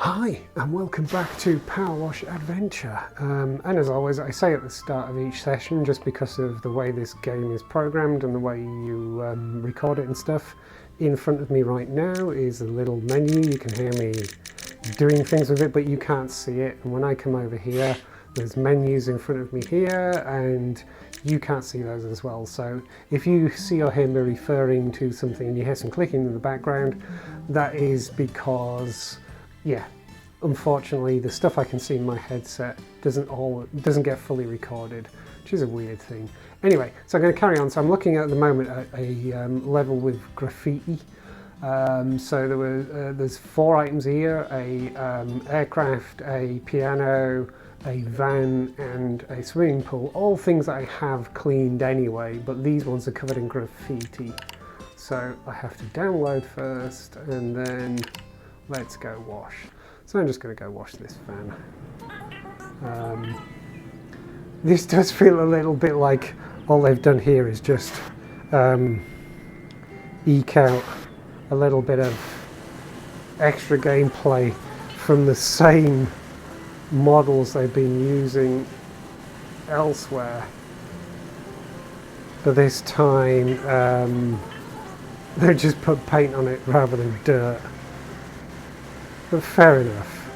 Hi and welcome back to Powerwash Adventure. And as always, I say at the start of each session, just because of the way this game is programmed and the way you record it and stuff, in front of me right now is a little menu. You can hear me doing things with it, but you can't see it. And when I come over here, there's menus in front of me here, and you can't see those as well. So if you see or hear me referring to something and you hear some clicking in the background, that is because, yeah, unfortunately the stuff I can see in my headset doesn't get fully recorded, which is a weird thing. Anyway, so I'm going to carry on. So I'm looking at the moment at a level with graffiti. So there's 4 items here: a aircraft, a piano, a van, and a swimming pool. All things that I have cleaned anyway, but these ones are covered in graffiti. So I have to download first, and then let's go wash. So I'm just going to go wash this van. This does feel a little bit like all they've done here is just eke out a little bit of extra gameplay from the same models they've been using elsewhere. But this time they just put paint on it rather than dirt. But fair enough.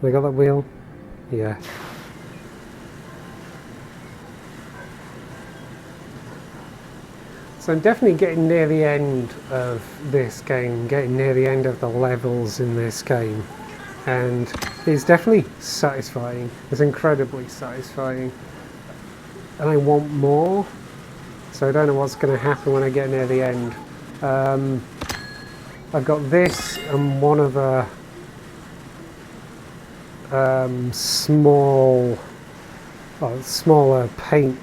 We got that wheel? Yeah. So I'm definitely getting near the end of this game, getting near the end of the levels in this game. And it's definitely satisfying. It's incredibly satisfying. And I want more. So I don't know what's going to happen when I get near the end. I've got this and one other smaller paint,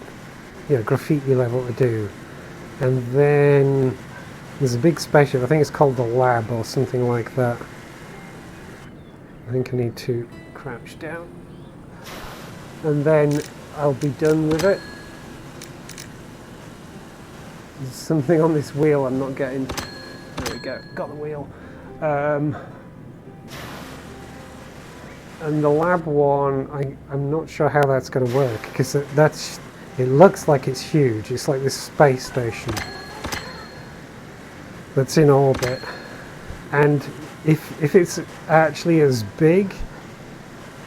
graffiti level to do. And then there's a big spaceship. I think it's called the lab or something like that. I think I need to crouch down. And then I'll be done with it. There's something on this wheel I'm not getting. There we go, got the wheel. And the lab one, I'm not sure how that's going to work, because it looks like it's huge. It's like this space station that's in orbit. And if it's actually as big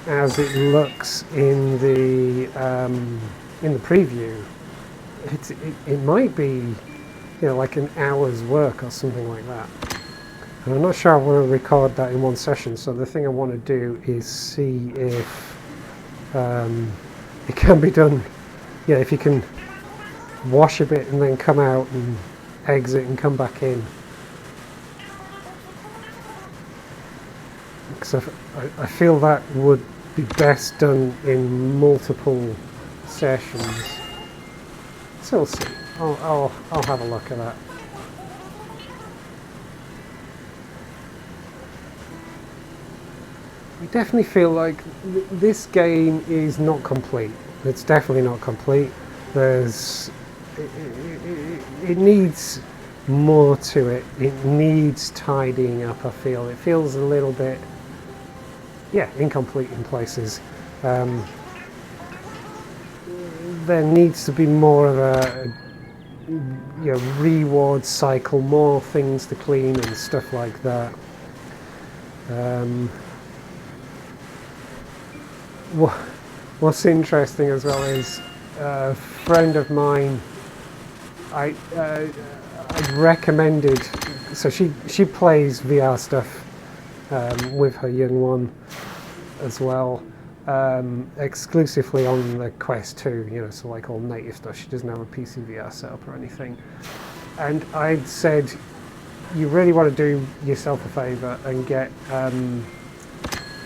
as it looks in the preview, it might be, like an hour's work or something like that. And I'm not sure I want to record that in one session, so the thing I want to do is see if it can be done. Yeah, if you can wash a bit and then come out and exit and come back in. Because I feel that would be best done in multiple sessions. So we'll see. I'll have a look at that. I definitely feel like this game is not complete. It's definitely not complete. It needs more to it. It needs tidying up, I feel. It feels a little bit, incomplete in places. There needs to be more of a reward cycle, more things to clean and stuff like that. What's interesting as well is a friend of mine, I recommended, so she plays VR stuff with her young one as well, exclusively on the Quest 2, so like all native stuff. She doesn't have a PCVR setup or anything. And I'd said, you really want to do yourself a favour and get,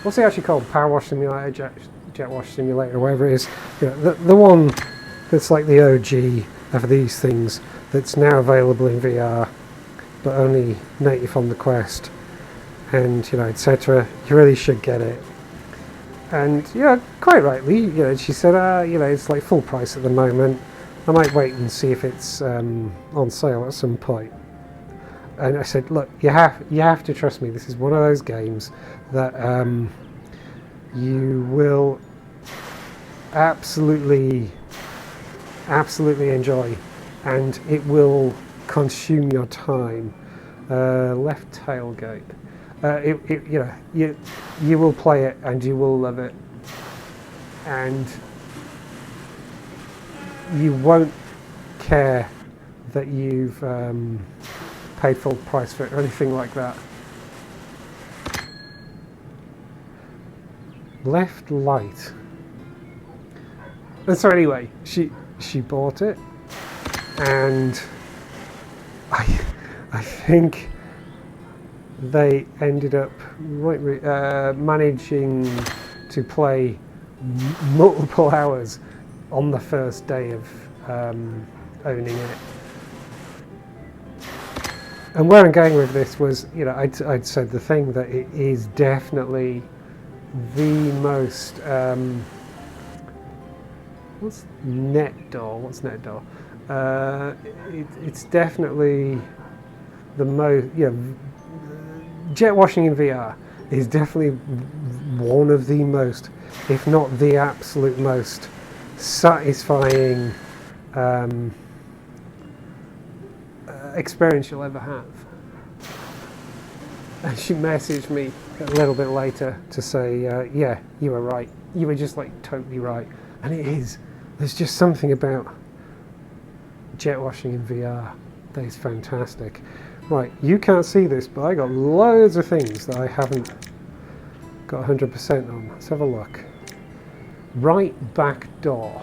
what's it actually called? Powerwash Simulator, Jet Wash Simulator, whatever it is. The one that's like the OG of these things, that's now available in VR, but only native on the Quest, and etc. You really should get it. And quite rightly, she said, it's like full price at the moment. I might wait and see if it's on sale at some point. and I said, look, you have to trust me. This is one of those games that you will absolutely enjoy, and it will consume your time. Left tailgate. You will play it and you will love it, and you won't care that you've paid full price for it or anything like that. Left light. And so anyway, she bought it, and I think they ended up managing to play multiple hours on the first day of owning it. And where I'm going with this was, I'd said the thing that it is definitely the most what's NetDoor? It's definitely the most. Jet washing in VR is definitely one of the most, if not the absolute most satisfying experience you'll ever have. And she messaged me a little bit later to say, yeah, you were right. You were just totally right. And it is. There's just something about jet washing in VR that is fantastic. Right, you can't see this, but I got loads of things that I haven't got 100% on. Let's have a look. Right back door.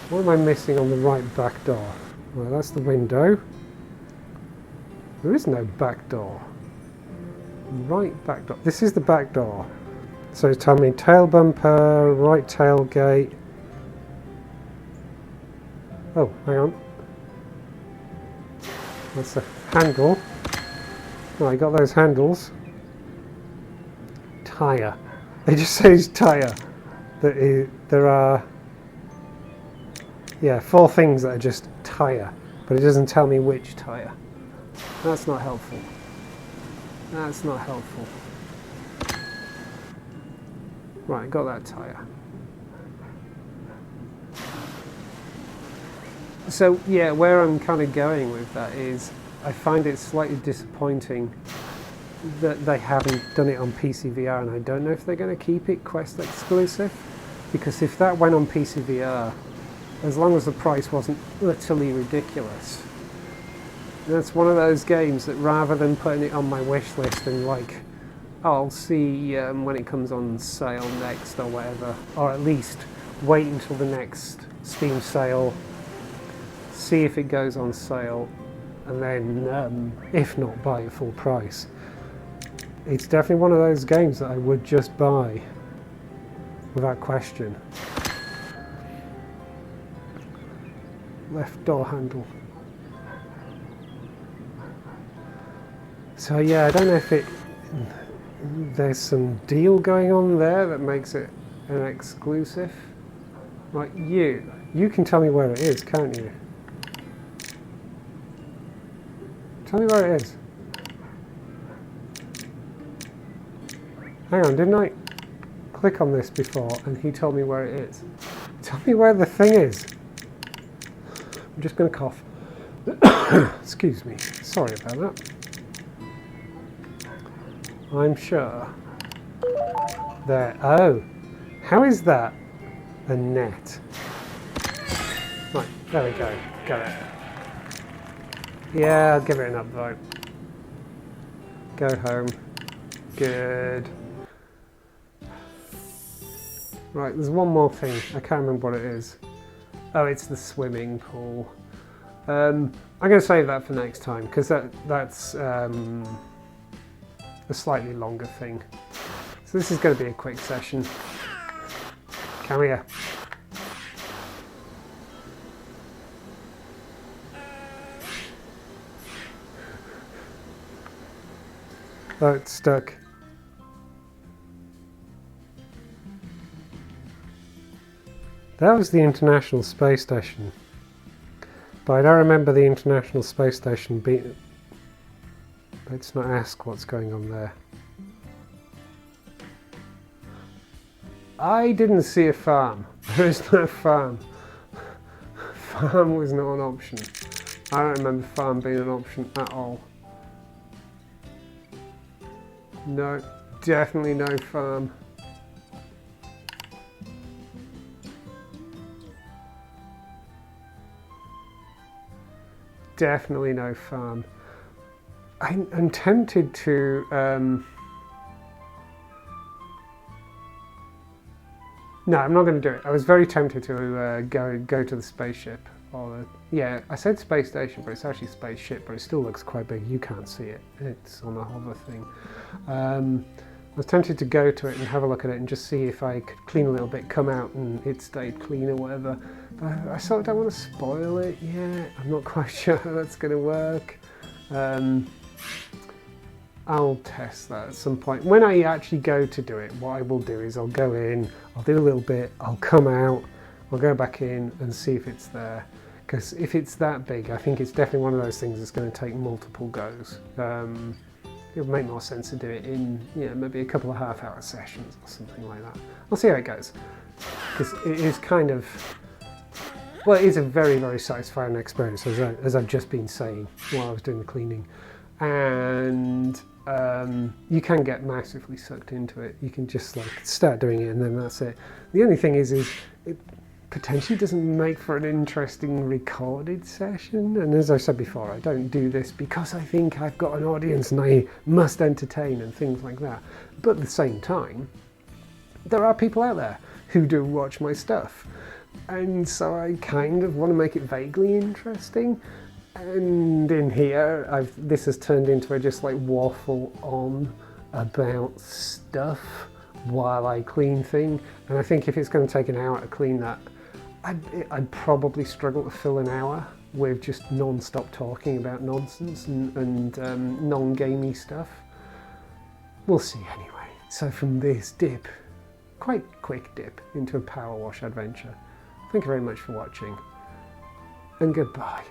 What am I missing on the right back door? Well, that's the window. There is no back door. Right back door. This is the back door. So tell me, tail bumper, right tailgate. Oh, hang on. That's a handle. Oh, I got those handles. Tyre. It just says tyre. There are, 4 things that are just tyre, but it doesn't tell me which tyre. That's not helpful. That's not helpful. Right, got that tyre. So yeah, where I'm kind of going with that is I find it slightly disappointing that they haven't done it on PCVR, and I don't know if they're going to keep it Quest exclusive, because if that went on PCVR, as long as the price wasn't utterly ridiculous, that's one of those games that rather than putting it on my wish list and I'll see when it comes on sale next or whatever, or at least wait until the next Steam sale, see if it goes on sale, and then if not, buy it full price. It's definitely one of those games that I would just buy without question. Left door handle. So yeah, I don't know if there's some deal going on there that makes it an exclusive. Right, you can tell me where it is, can't you? Tell me where it is. Hang on, didn't I click on this before and he told me where it is? Tell me where the thing is. I'm just going to cough. Excuse me. Sorry about that. I'm sure. There. Oh. How is that a net? Right, there we go. Got it. Yeah, I'll give it an upvote. Go home. Good. Right, there's one more thing. I can't remember what it is. Oh, it's the swimming pool. I'm going to save that for next time, because that's a slightly longer thing. So this is going to be a quick session. Come here. Oh, it's stuck. That was the International Space Station. But I don't remember the International Space Station Let's not ask what's going on there. I didn't see a farm. There is no farm. Farm was not an option. I don't remember farm being an option at all. No, definitely no farm. Definitely no farm. I'm tempted to no, I'm not going to do it. I was very tempted to go to the spaceship. Or yeah, I said space station, but it's actually spaceship, but it still looks quite big. You can't see it. It's on a hover thing. I was tempted to go to it and have a look at it and just see if I could clean a little bit, come out and it stayed clean or whatever. But I sort of don't want to spoil it yet. I'm not quite sure how that's going to work. I'll test that at some point. When I actually go to do it, what I will do is I'll go in, I'll do a little bit, I'll come out, I'll go back in and see if it's there. Because if it's that big, I think it's definitely one of those things that's going to take multiple goes. It would make more sense to do it in, maybe a couple of half-hour sessions or something like that. I'll see how it goes. Because it is kind of, well, it is a very, very satisfying experience, as I've just been saying while I was doing the cleaning. And you can get massively sucked into it. You can just like start doing it and then that's it. The only thing is it potentially doesn't make for an interesting recorded session. And as I said before, I don't do this because I think I've got an audience and I must entertain and things like that. But at the same time, there are people out there who do watch my stuff. And so I kind of want to make it vaguely interesting. And in here, this has turned into a just like waffle on about stuff while I clean thing. And I think if it's going to take an hour to clean that, I'd probably struggle to fill an hour with just non-stop talking about nonsense and non-gamey stuff. We'll see anyway. So from this dip, quite quick dip into a Powerwash adventure. Thank you very much for watching and goodbye.